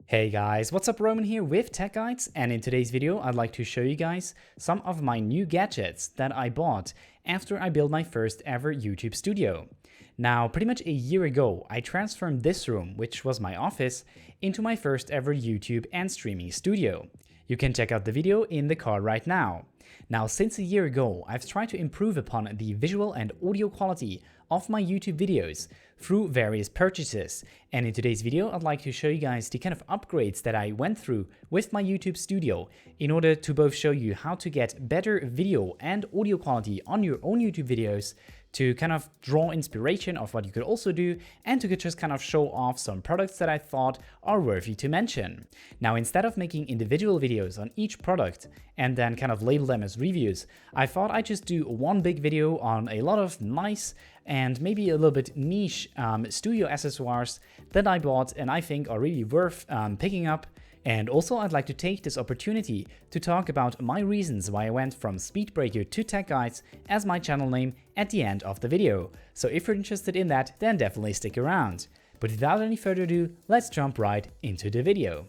Hey guys, what's up? Roman here with Tech Guides, and in today's video I'd like to show you guys some of my new gadgets that I bought after I built my first ever YouTube studio. Now, pretty much a year ago, I transformed this room, which was my office, into my first ever YouTube and streaming studio. You can check out the video in the card right now. Now, since a year ago, I've tried to improve upon the visual and audio quality of my YouTube videos through various purchases, and in today's video I'd like to show you guys the kind of upgrades that I went through with my YouTube studio in order to both show you how to get better video and audio quality on your own YouTube videos, to kind of draw inspiration of what you could also do, and to just kind of show off some products that I thought are worthy to mention. Now, instead of making individual videos on each product and then kind of label them as reviews, I thought I'd just do one big video on a lot of nice and maybe a little bit niche studio accessoires that I bought and I think are really worth picking up. And also, I'd like to take this opportunity to talk about my reasons why I went from Speedbreaker to Tech Guides as my channel name at the end of the video. So if you're interested in that, then definitely stick around. But without any further ado, let's jump right into the video.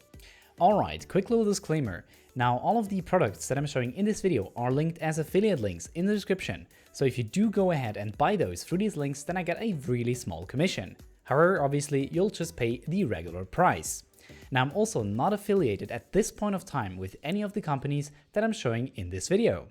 Alright, quick little disclaimer. Now, all of the products that I'm showing in this video are linked as affiliate links in the description. So if you do go ahead and buy those through these links, then I get a really small commission. However, obviously, you'll just pay the regular price. Now, I'm also not affiliated at this point of time with any of the companies that I'm showing in this video.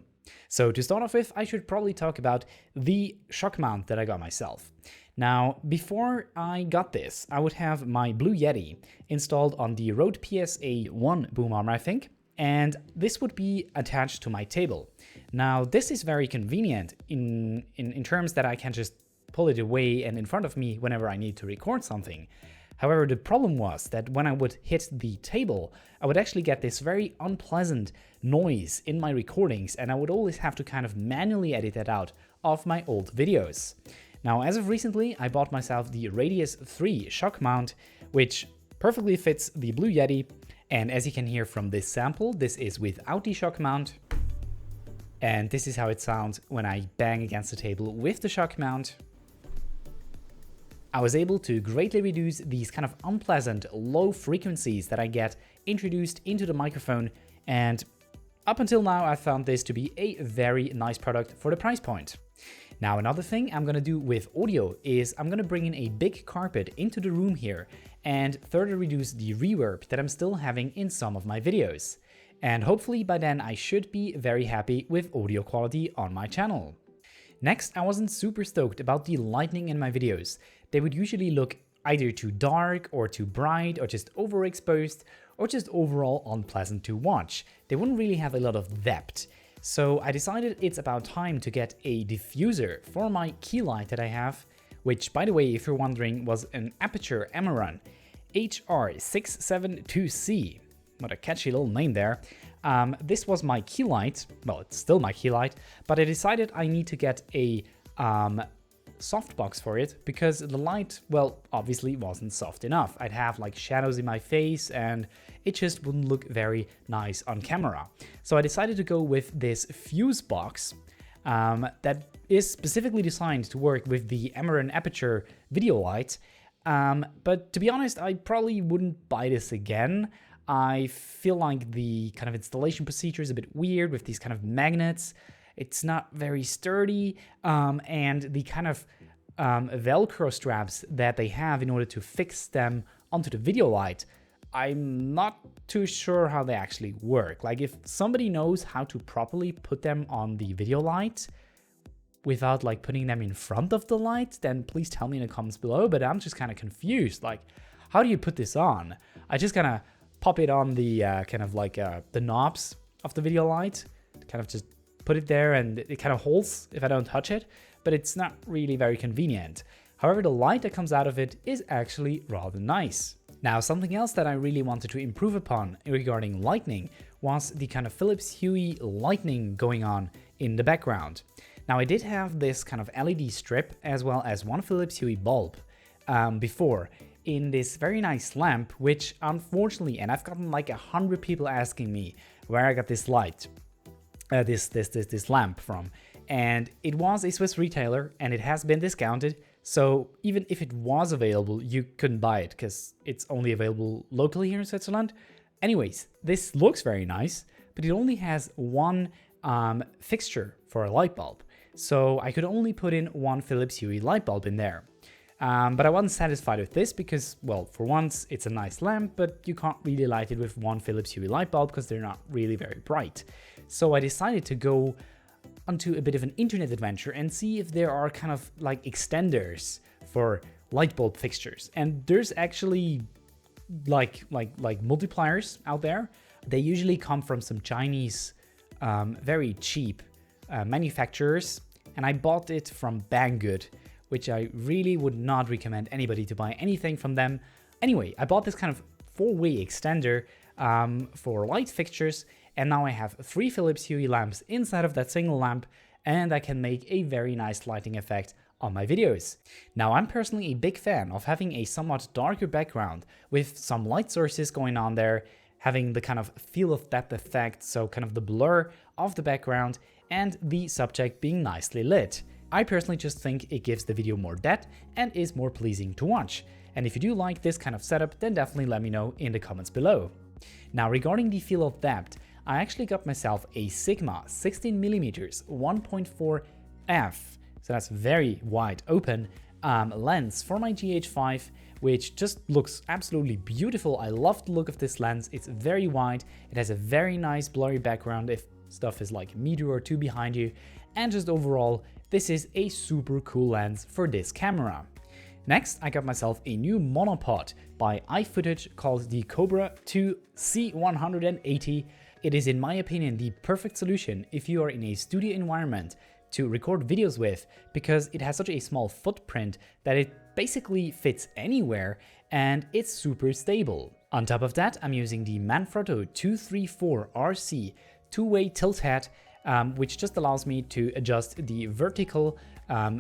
So to start off with, I should probably talk about the Shockmount that I got myself. Now, before I got this, I would have my Blue Yeti installed on the Rode PSA-1 boom arm, I think, and this would be attached to my table. Now, this is very convenient in terms that I can just pull it away and in front of me whenever I need to record something. However, the problem was that when I would hit the table, I would actually get this very unpleasant noise in my recordings, and I would always have to kind of manually edit that out of my old videos. Now, as of recently, I bought myself the Radius 3 shock mount, which perfectly fits the Blue Yeti, and as you can hear from this sample, this is without the shock mount, and this is how it sounds when I bang against the table with the shock mount. I was able to greatly reduce these kind of unpleasant low frequencies that I get introduced into the microphone, and up until now I found this to be a very nice product for the price point. Now, another thing I'm gonna do with audio is I'm gonna bring in a big carpet into the room here and further reduce the reverb that I'm still having in some of my videos. And hopefully by then I should be very happy with audio quality on my channel. Next, I wasn't super stoked about the lighting in my videos. They would usually look either too dark or too bright or just overexposed or just overall unpleasant to watch. They wouldn't really have a lot of depth. So I decided it's about time to get a diffuser for my key light that I have, which, by the way, if you're wondering, was an Aperture Amaran HR672C. What a catchy little name there. This was my key light, well, it's still my key light, but I decided I need to get a softbox for it because the light, well, obviously wasn't soft enough. I'd have like shadows in my face and it just wouldn't look very nice on camera. So I decided to go with this Fuse box that is specifically designed to work with the Amaran Aperture video light. But to be honest, I probably wouldn't buy this again. I feel like the kind of installation procedure is a bit weird with these kind of magnets. It's not very sturdy, and the kind of Velcro straps that they have in order to fix them onto the video light, I'm not too sure how they actually work. Like, if somebody knows how to properly put them on the video light without like putting them in front of the light, then please tell me in the comments below, but I'm just kind of confused. Like, how do you put this on? I just kind of pop it on the kind of like the knobs of the video light, kind of just put it there and it kind of holds if I don't touch it, but it's not really very convenient. However, the light that comes out of it is actually rather nice. Now, something else that I really wanted to improve upon regarding lighting was the kind of Philips Hue lighting going on in the background. Now, I did have this kind of LED strip as well as one Philips Hue bulb before in this very nice lamp, which unfortunately, and I've gotten like 100 people asking me where I got this light, this lamp from, and it was a Swiss retailer and it has been discounted, So even if it was available, you couldn't buy it because it's only available locally here in Switzerland. Anyways, this looks very nice, but it only has one fixture for a light bulb. So I could only put in one Philips Hue light bulb in there. But I wasn't satisfied with this because, well, for once it's a nice lamp, but you can't really light it with one Philips Hue light bulb because they're not really very bright. So I decided to go onto a bit of an internet adventure and see if there are kind of like extenders for light bulb fixtures. And there's actually like multipliers out there. They usually come from some Chinese very cheap manufacturers, and I bought it from Banggood, which I really would not recommend anybody to buy anything from them. Anyway, I bought this kind of 4-way extender for light fixtures, and now I have 3 Philips Hue lamps inside of that single lamp, and I can make a very nice lighting effect on my videos. Now, I'm personally a big fan of having a somewhat darker background with some light sources going on there, having the kind of feel of depth effect, so kind of the blur of the background and the subject being nicely lit. I personally just think it gives the video more depth and is more pleasing to watch. And if you do like this kind of setup, then definitely let me know in the comments below. Now, regarding the feel of depth, I actually got myself a Sigma 16mm 1.4 f, so that's very wide open, lens for my GH5, which just looks absolutely beautiful. I love the look of this lens. It's very wide, it has a very nice blurry background if stuff is like a meter or two behind you, and just overall, this is a super cool lens for this camera. Next, I got myself a new monopod by iFootage called the Cobra 2 C180. It is, in my opinion, the perfect solution if you are in a studio environment to record videos with, because it has such a small footprint that it basically fits anywhere and it's super stable. On top of that, I'm using the Manfrotto 234 RC 2-way tilt head, which just allows me to adjust the vertical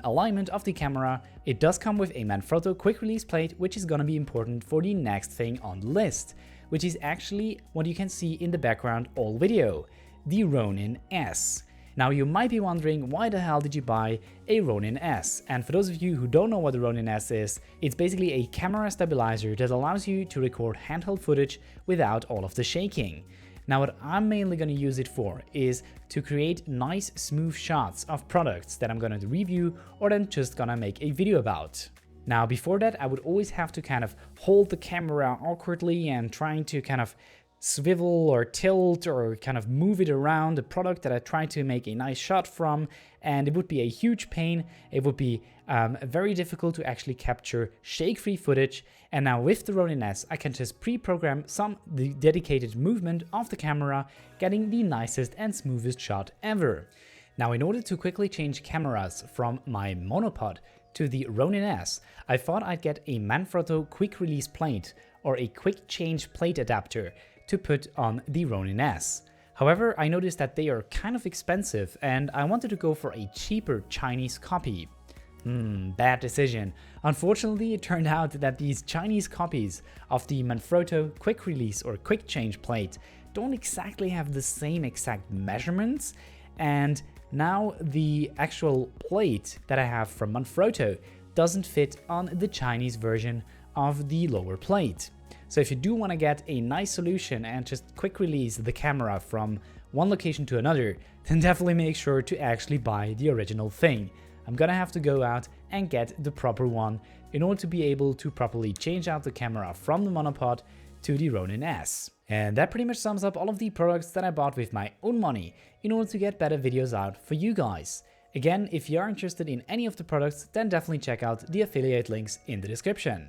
alignment of the camera. It does come with a Manfrotto quick release plate, which is going to be important for the next thing on the list, which is actually what you can see in the background all video, the Ronin-S. Now, you might be wondering, why the hell did you buy a Ronin-S? And for those of you who don't know what the Ronin-S is, it's basically a camera stabilizer that allows you to record handheld footage without all of the shaking. Now, what I'm mainly going to use it for is to create nice smooth shots of products that I'm going to review or then just gonna make a video about. Now, before that, I would always have to kind of hold the camera awkwardly and trying to kind of swivel or tilt or kind of move it around the product that I try to make a nice shot from, and it would be a huge pain. It would be very difficult to actually capture shake-free footage. And now with the Ronin-S, I can just pre-program the dedicated movement of the camera, getting the nicest and smoothest shot ever. Now, in order to quickly change cameras from my monopod to the Ronin-S, I thought I'd get a Manfrotto quick release plate or a quick change plate adapter to put on the Ronin-S. However, I noticed that they are kind of expensive and I wanted to go for a cheaper Chinese copy. Bad decision. Unfortunately, it turned out that these Chinese copies of the Manfrotto quick release or quick change plate don't exactly have the same exact measurements, and now the actual plate that I have from Manfrotto doesn't fit on the Chinese version of the lower plate. So if you do want to get a nice solution and just quick release the camera from one location to another, then definitely make sure to actually buy the original thing. I'm gonna have to go out and get the proper one in order to be able to properly change out the camera from the monopod to the Ronin-S. And that pretty much sums up all of the products that I bought with my own money in order to get better videos out for you guys. Again, if you are interested in any of the products, then definitely check out the affiliate links in the description.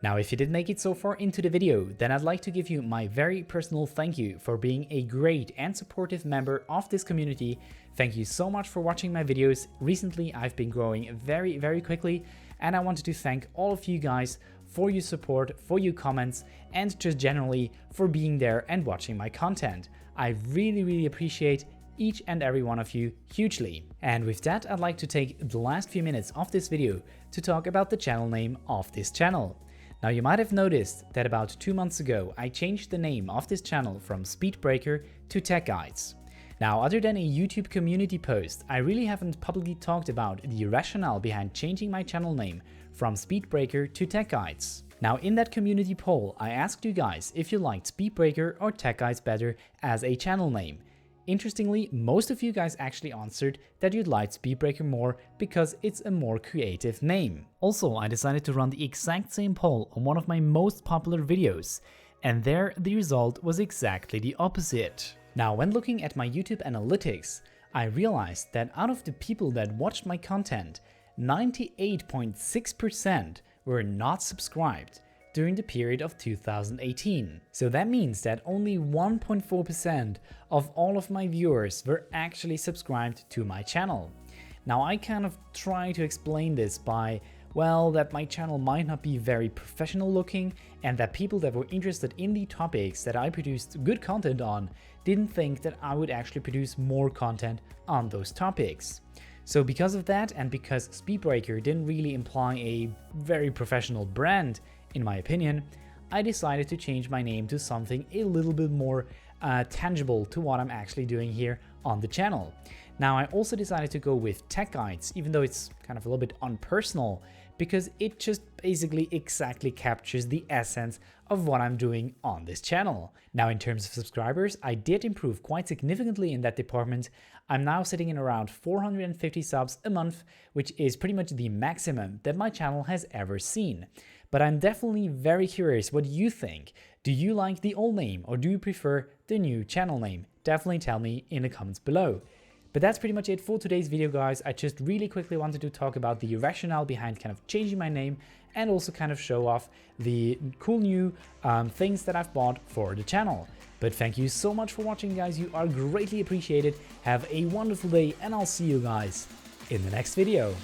Now, if you did make it so far into the video, then I'd like to give you my very personal thank you for being a great and supportive member of this community. Thank you so much for watching my videos. Recently, I've been growing very quickly, and I wanted to thank all of you guys for your support, for your comments, and just generally for being there and watching my content. I really appreciate each and every one of you hugely. And with that, I'd like to take the last few minutes of this video to talk about the channel name of this channel. Now, you might have noticed that about 2 months ago, I changed the name of this channel from Speedbreaker to Tech Guides. Now, other than a YouTube community post, I really haven't publicly talked about the rationale behind changing my channel name from Speedbreaker to Tech Guides. Now, in that community poll, I asked you guys if you liked Speedbreaker or Tech Guides better as a channel name. Interestingly, most of you guys actually answered that you'd like Speedbreaker more because it's a more creative name. Also, I decided to run the exact same poll on one of my most popular videos, and there the result was exactly the opposite. Now, when looking at my YouTube analytics, I realized that out of the people that watched my content, 98.6% were not subscribed during the period of 2018. So that means that only 1.4% of all of my viewers were actually subscribed to my channel. Now, I kind of try to explain this by, well, that my channel might not be very professional looking and that people that were interested in the topics that I produced good content on didn't think that I would actually produce more content on those topics. So because of that, and because Speedbreaker didn't really imply a very professional brand, in my opinion, I decided to change my name to something a little bit more tangible to what I'm actually doing here on the channel. Now, I also decided to go with Tech Guides, even though it's kind of a little bit unpersonal, because it just basically exactly captures the essence of what I'm doing on this channel. Now, in terms of subscribers, I did improve quite significantly in that department. I'm now sitting in around 450 subs a month, which is pretty much the maximum that my channel has ever seen. But I'm definitely very curious what you think. Do you like the old name or do you prefer the new channel name? Definitely tell me in the comments below. But that's pretty much it for today's video, guys. I just really quickly wanted to talk about the rationale behind kind of changing my name and also kind of show off the cool new things that I've bought for the channel. But thank you so much for watching, guys. You are greatly appreciated. Have a wonderful day and I'll see you guys in the next video.